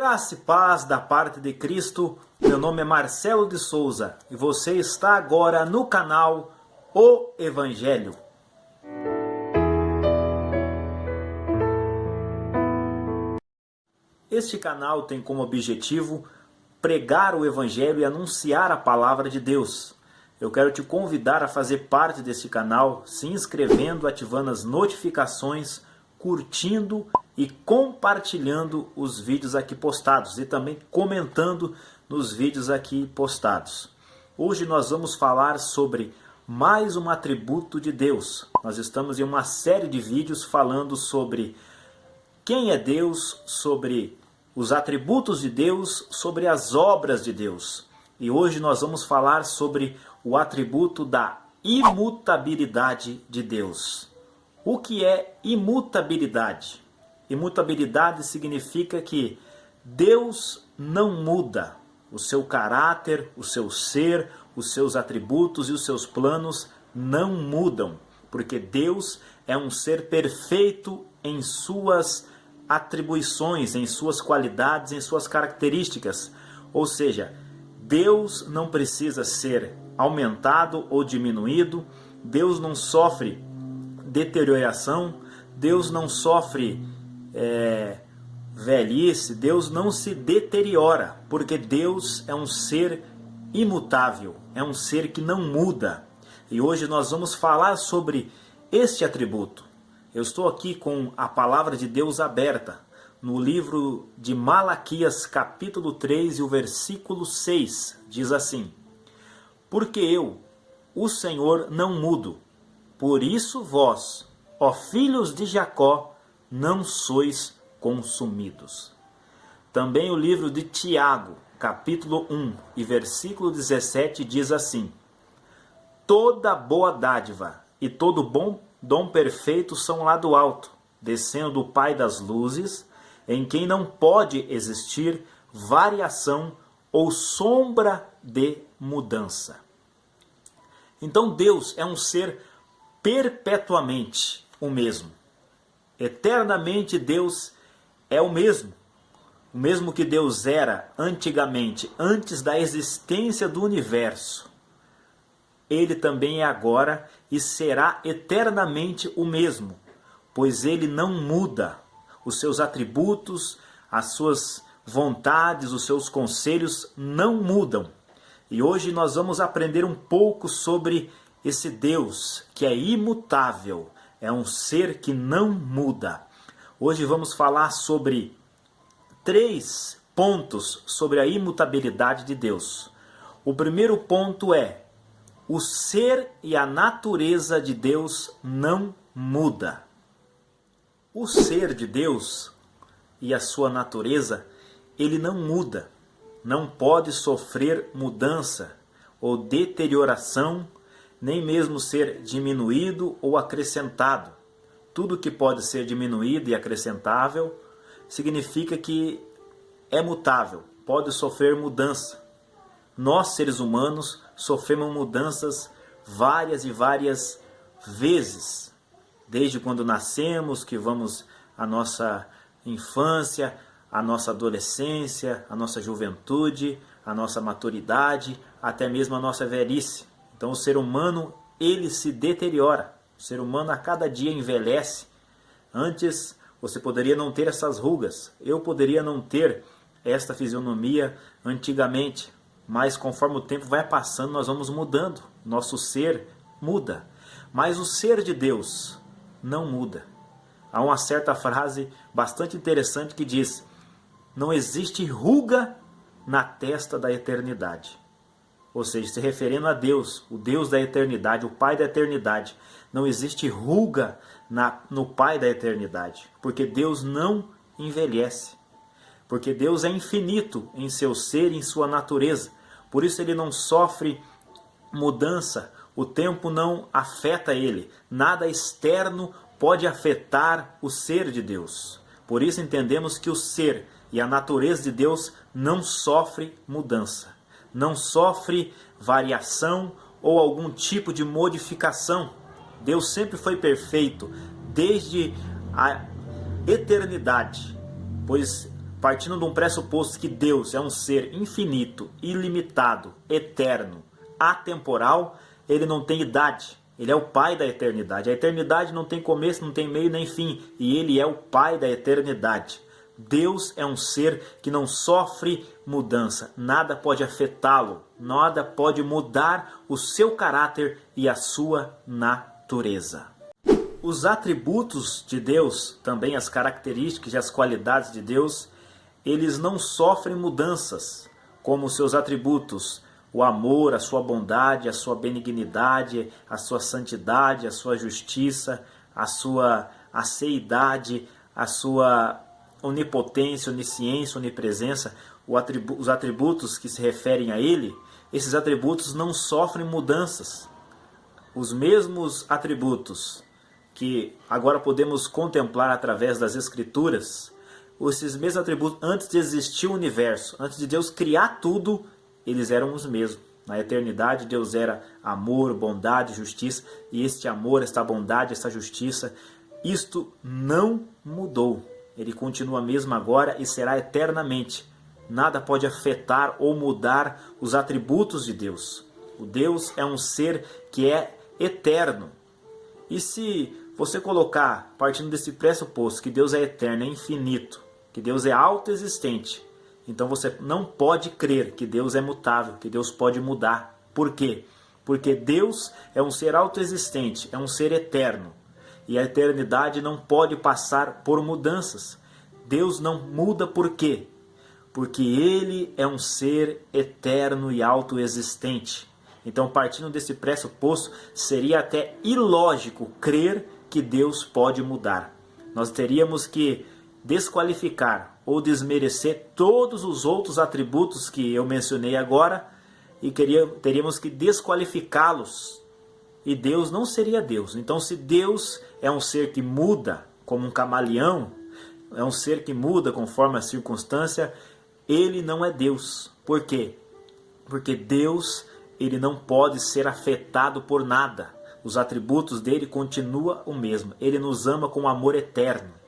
Graça e paz da parte de Cristo, meu nome é Marcelo de Souza e você está agora no canal O Evangelho. Este canal tem como objetivo pregar o Evangelho e anunciar a palavra de Deus. Eu quero te convidar a fazer parte deste canal, se inscrevendo, ativando as notificações, curtindo e compartilhando os vídeos aqui postados e também comentando nos vídeos aqui postados. Hoje nós vamos falar sobre mais um atributo de Deus. Nós estamos em uma série de vídeos falando sobre quem é Deus, sobre os atributos de Deus, sobre as obras de Deus. E hoje nós vamos falar sobre o atributo da imutabilidade de Deus. O que é imutabilidade? Imutabilidade significa que Deus não muda. O seu caráter, o seu ser, os seus atributos e os seus planos não mudam. Porque Deus é um ser perfeito em suas atribuições, em suas qualidades, em suas características. Ou seja, Deus não precisa ser aumentado ou diminuído. Deus não sofre deterioração. Deus não sofre velhice. Deus não se deteriora, porque Deus é um ser imutável, é um ser que não muda. E hoje nós vamos falar sobre este atributo. Eu estou aqui com a palavra de Deus aberta no livro de Malaquias, capítulo 3, e o versículo 6, diz assim: Porque eu, o Senhor, não mudo, por isso vós, ó filhos de Jacó, não sois consumidos. Também o livro de Tiago, capítulo 1, e versículo 17, diz assim: Toda boa dádiva e todo bom dom perfeito são lá do alto, descendo do Pai das luzes, em quem não pode existir variação ou sombra de mudança. Então Deus é um ser perpetuamente o mesmo. Eternamente Deus é o mesmo que Deus era antigamente, antes da existência do universo. Ele também é agora e será eternamente o mesmo, pois ele não muda. Os seus atributos, as suas vontades, os seus conselhos não mudam. E hoje nós vamos aprender um pouco sobre esse Deus que é imutável, é um ser que não muda. Hoje vamos falar sobre 3 pontos sobre a imutabilidade de Deus. O primeiro ponto é: o ser e a natureza de Deus não muda. O ser de Deus e a sua natureza, ele não muda. Não pode sofrer mudança ou deterioração, nem mesmo ser diminuído ou acrescentado. Tudo que pode ser diminuído e acrescentável significa que é mutável, pode sofrer mudança. Nós, seres humanos, sofremos mudanças várias e várias vezes. Desde quando nascemos, que vamos à nossa infância, à nossa adolescência, à nossa juventude, à nossa maturidade, até mesmo à nossa velhice. Então o ser humano, ele se deteriora. O ser humano a cada dia envelhece. Antes você poderia não ter essas rugas. Eu poderia não ter esta fisionomia antigamente. Mas conforme o tempo vai passando, nós vamos mudando. Nosso ser muda. Mas o ser de Deus não muda. Há uma certa frase bastante interessante que diz: não existe ruga na testa da eternidade. Ou seja, se referindo a Deus, o Deus da eternidade, o Pai da eternidade. Não existe ruga no Pai da eternidade. Porque Deus não envelhece. Porque Deus é infinito em seu ser e em sua natureza. Por isso ele não sofre mudança. O tempo não afeta ele. Nada externo pode afetar o ser de Deus. Por isso entendemos que o ser e a natureza de Deus não sofre mudança. Não sofre variação ou algum tipo de modificação. Deus sempre foi perfeito desde a eternidade, pois partindo de um pressuposto que Deus é um ser infinito, ilimitado, eterno, atemporal, ele não tem idade. Ele é o Pai da eternidade. A eternidade não tem começo, não tem meio nem fim. E Ele é o Pai da eternidade. Deus é um ser que não sofre mudança. Nada pode afetá-lo. Nada pode mudar o seu caráter e a sua natureza. Os atributos de Deus, também as características e as qualidades de Deus, eles não sofrem mudanças, como os seus atributos. O amor, a sua bondade, a sua benignidade, a sua santidade, a sua justiça, a sua aceidade, a sua onipotência, onisciência, onipresença, os atributos que se referem a Ele, esses atributos não sofrem mudanças. Os mesmos atributos que agora podemos contemplar através das Escrituras, esses mesmos atributos, antes de existir o universo, antes de Deus criar tudo, eles eram os mesmos. Na eternidade, Deus era amor, bondade, justiça. E este amor, esta bondade, esta justiça, isto não mudou. Ele continua mesmo agora e será eternamente. Nada pode afetar ou mudar os atributos de Deus. O Deus é um ser que é eterno. E se você colocar, partindo desse pressuposto, que Deus é eterno, é infinito, que Deus é autoexistente, então você não pode crer que Deus é mutável, que Deus pode mudar. Por quê? Porque Deus é um ser autoexistente, é um ser eterno. E a eternidade não pode passar por mudanças. Deus não muda por quê? Porque Ele é um ser eterno e autoexistente. Então, partindo desse pressuposto, seria até ilógico crer que Deus pode mudar. Nós teríamos que desqualificar ou desmerecer todos os outros atributos que eu mencionei agora e teríamos que desqualificá-los. E Deus não seria Deus. Então, se Deus é um ser que muda como um camaleão, é um ser que muda conforme a circunstância, Ele não é Deus. Por quê? Porque Deus, Ele não pode ser afetado por nada. Os atributos dele continuam o mesmo. Ele nos ama com amor eterno.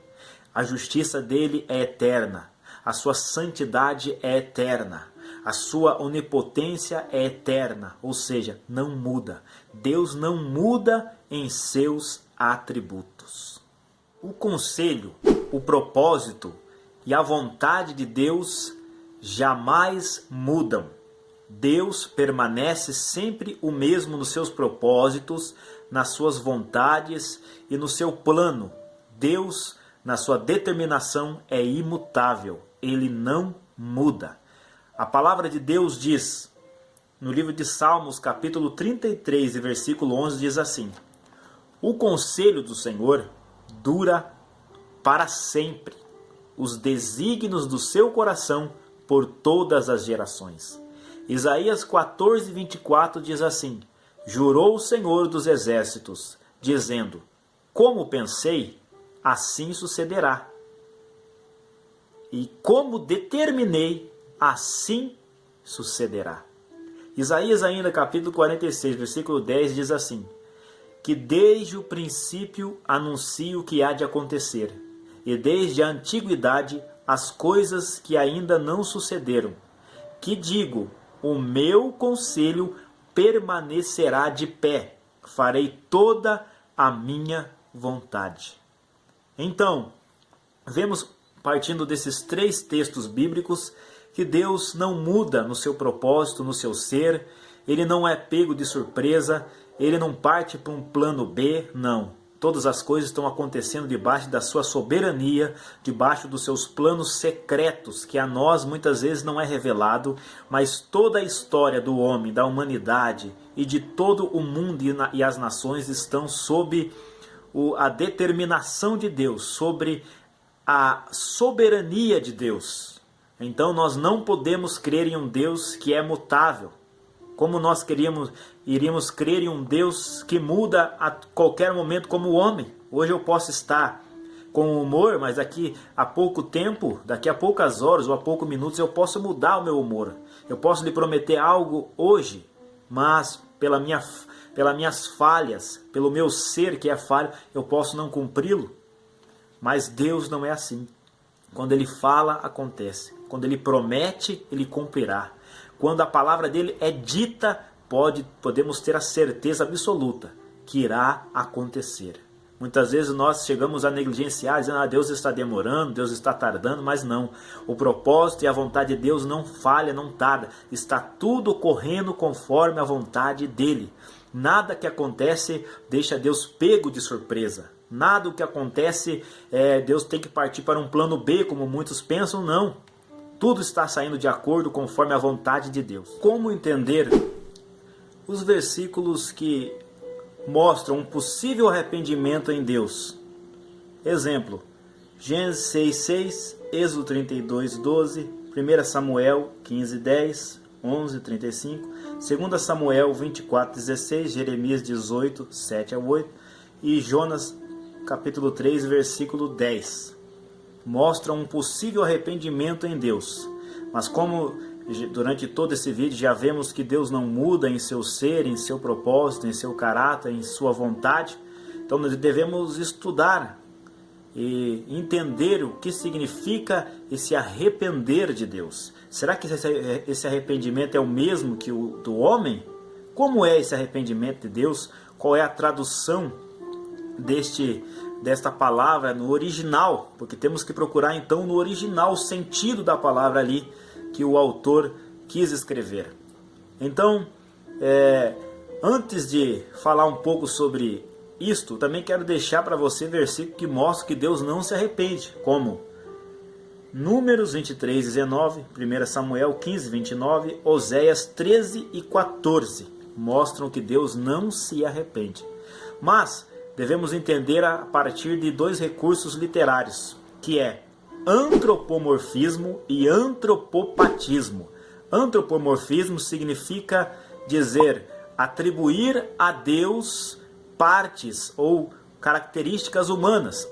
A justiça dele é eterna, a sua santidade é eterna, a sua onipotência é eterna, ou seja, não muda. Deus não muda em seus atributos. O conselho, o propósito e a vontade de Deus jamais mudam. Deus permanece sempre o mesmo nos seus propósitos, nas suas vontades e no seu plano. Deus, na sua determinação, é imutável. Ele não muda. A palavra de Deus diz, no livro de Salmos, capítulo 33, e versículo 11, diz assim: o conselho do Senhor dura para sempre, os desígnios do seu coração por todas as gerações. Isaías 14, 24 diz assim: jurou o Senhor dos exércitos, dizendo, como pensei, assim sucederá. E como determinei, assim sucederá. Isaías ainda, capítulo 46, versículo 10, diz assim: que desde o princípio anuncio o que há de acontecer, e desde a antiguidade as coisas que ainda não sucederam, que digo, o meu conselho permanecerá de pé, farei toda a minha vontade. Então, vemos, partindo desses três textos bíblicos, que Deus não muda no seu propósito, no seu ser, Ele não é pego de surpresa, Ele não parte para um plano B, não. Todas as coisas estão acontecendo debaixo da sua soberania, debaixo dos seus planos secretos, que a nós muitas vezes não é revelado, mas toda a história do homem, da humanidade e de todo o mundo e as nações estão sob a determinação de Deus, sobre a soberania de Deus. Então nós não podemos crer em um Deus que é mutável, como nós iríamos crer em um Deus que muda a qualquer momento como o homem. Hoje eu posso estar com humor, mas daqui a pouco tempo, daqui a poucas horas ou a poucos minutos eu posso mudar o meu humor. Eu posso lhe prometer algo hoje, mas pelas minhas falhas, pelo meu ser que é falho, eu posso não cumpri-lo. Mas Deus não é assim. Quando Ele fala, acontece. Quando Ele promete, Ele cumprirá. Quando a palavra dele é dita, podemos ter a certeza absoluta que irá acontecer. Muitas vezes nós chegamos a negligenciar, dizendo, Deus está demorando, Deus está tardando, mas não. O propósito e a vontade de Deus não falha, não tarda. Está tudo correndo conforme a vontade dele. Nada que acontece deixa Deus pego de surpresa. Nada do que acontece, Deus tem que partir para um plano B, como muitos pensam, não. Tudo está saindo de acordo conforme a vontade de Deus. Como entender os versículos que mostram um possível arrependimento em Deus? Exemplo, Gênesis 6:6, Êxodo 32:12, 1 Samuel 15:10, 11:35, 2 Samuel 24:16, Jeremias 18:7-8 e Jonas capítulo 3, versículo 10. Mostram um possível arrependimento em Deus. Mas como durante todo esse vídeo já vemos que Deus não muda em seu ser, em seu propósito, em seu caráter, em sua vontade, então nós devemos estudar e entender o que significa esse arrepender de Deus. Será que esse arrependimento é o mesmo que o do homem? Como é esse arrependimento de Deus? Qual é a tradução desta palavra no original? Porque temos que procurar então no original o sentido da palavra ali que o autor quis escrever. Então, antes de falar um pouco sobre isto, também quero deixar para você versículo que mostra que Deus não se arrepende, como Números 23:19, 1 Samuel 15:29, Oséias 13:14, mostram que Deus não se arrepende. Mas devemos entender a partir de dois recursos literários, que é antropomorfismo e antropopatismo. Antropomorfismo significa dizer, atribuir a Deus partes ou características humanas.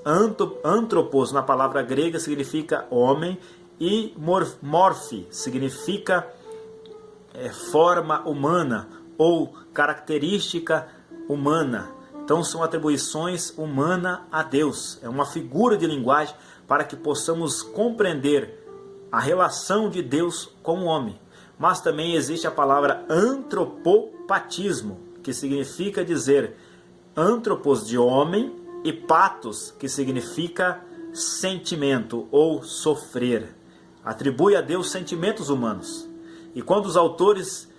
Antropos, na palavra grega, significa homem, e morfe significa forma humana ou característica humana. Então são atribuições humanas a Deus. É uma figura de linguagem para que possamos compreender a relação de Deus com o homem. Mas também existe a palavra antropopatismo, que significa dizer antropos de homem e patos, que significa sentimento ou sofrer. Atribui a Deus sentimentos humanos. E quando os autores,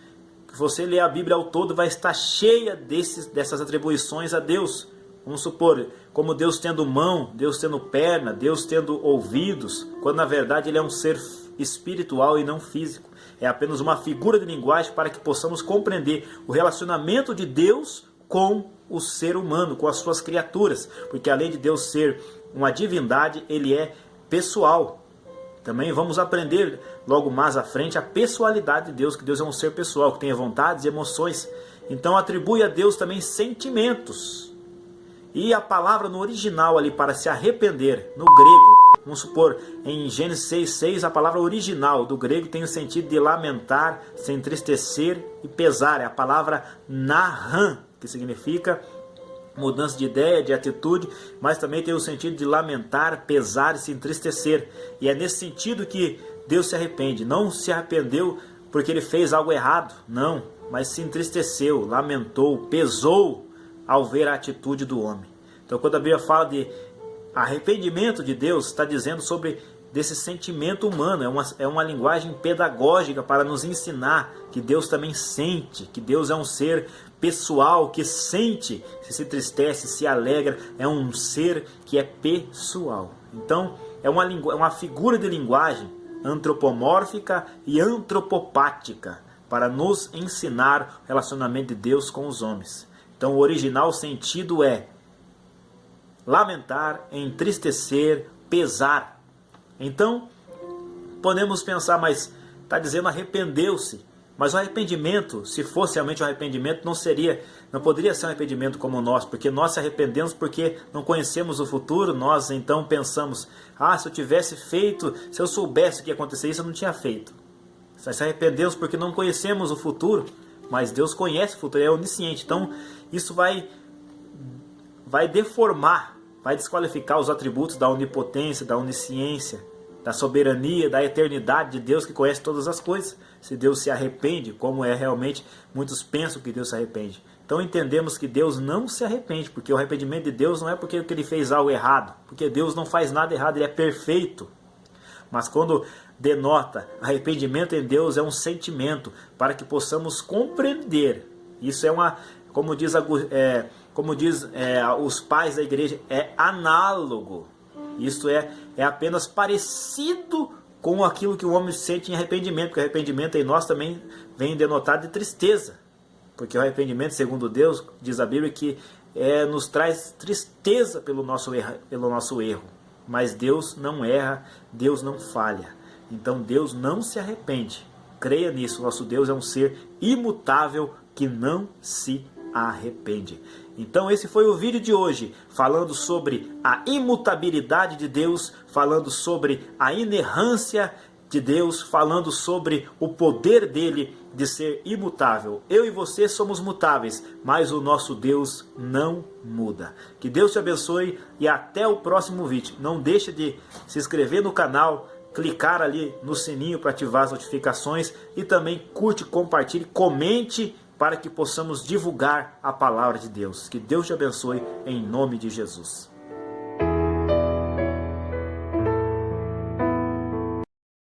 que você lê a Bíblia ao todo, vai estar cheia dessas atribuições a Deus. Vamos supor, como Deus tendo mão, Deus tendo perna, Deus tendo ouvidos, quando na verdade Ele é um ser espiritual e não físico. É apenas uma figura de linguagem para que possamos compreender o relacionamento de Deus com o ser humano, com as suas criaturas. Porque além de Deus ser uma divindade, Ele é pessoal. Também vamos aprender logo mais à frente a pessoalidade de Deus, que Deus é um ser pessoal, que tem vontades e emoções. Então atribui a Deus também sentimentos. E a palavra no original ali para se arrepender, no grego, vamos supor, em Gênesis 6:6, a palavra original do grego tem o sentido de lamentar, se entristecer e pesar. É a palavra nahan, que significa mudança de ideia, de atitude, mas também tem o sentido de lamentar, pesar e se entristecer. E é nesse sentido que Deus se arrepende. Não se arrependeu porque ele fez algo errado, não, mas se entristeceu, lamentou, pesou ao ver a atitude do homem. Então quando a Bíblia fala de arrependimento de Deus, está dizendo sobre desse sentimento humano. É uma linguagem pedagógica para nos ensinar que Deus também sente, que Deus é um ser pessoal, que sente, se entristece, se alegra, é um ser que é pessoal. Então é uma figura de linguagem antropomórfica e antropopática para nos ensinar o relacionamento de Deus com os homens. Então o original sentido é lamentar, entristecer, pesar. Então podemos pensar, mas está dizendo arrependeu-se. Mas o arrependimento, se fosse realmente um arrependimento, não poderia ser um arrependimento como o nosso, porque nós se arrependemos porque não conhecemos o futuro. Nós então pensamos, se eu tivesse feito, se eu soubesse o que ia acontecer, isso eu não tinha feito. Nós se arrependemos porque não conhecemos o futuro, mas Deus conhece o futuro, é onisciente. Então isso vai deformar, vai desqualificar os atributos da onipotência, da onisciência, da soberania, da eternidade de Deus que conhece todas as coisas. Se Deus se arrepende, como é realmente, muitos pensam que Deus se arrepende. Então entendemos que Deus não se arrepende, porque o arrependimento de Deus não é porque ele fez algo errado, porque Deus não faz nada errado, ele é perfeito. Mas quando denota arrependimento em Deus, é um sentimento para que possamos compreender. Isso é uma, como diz os pais da igreja, é análogo. Isso é apenas parecido com aquilo que o homem sente em arrependimento, porque arrependimento em nós também vem denotado de tristeza. Porque o arrependimento, segundo Deus, diz a Bíblia, que nos traz tristeza pelo nosso erro. Mas Deus não erra, Deus não falha. Então Deus não se arrepende. Creia nisso, nosso Deus é um ser imutável que não se arrepende. Então esse foi o vídeo de hoje, falando sobre a imutabilidade de Deus, falando sobre a inerrância de Deus, falando sobre o poder dele de ser imutável. Eu e você somos mutáveis, mas o nosso Deus não muda. Que Deus te abençoe e até o próximo vídeo. Não deixe de se inscrever no canal, clicar ali no sininho para ativar as notificações e também curte, compartilhe, comente para que possamos divulgar a palavra de Deus. Que Deus te abençoe em nome de Jesus.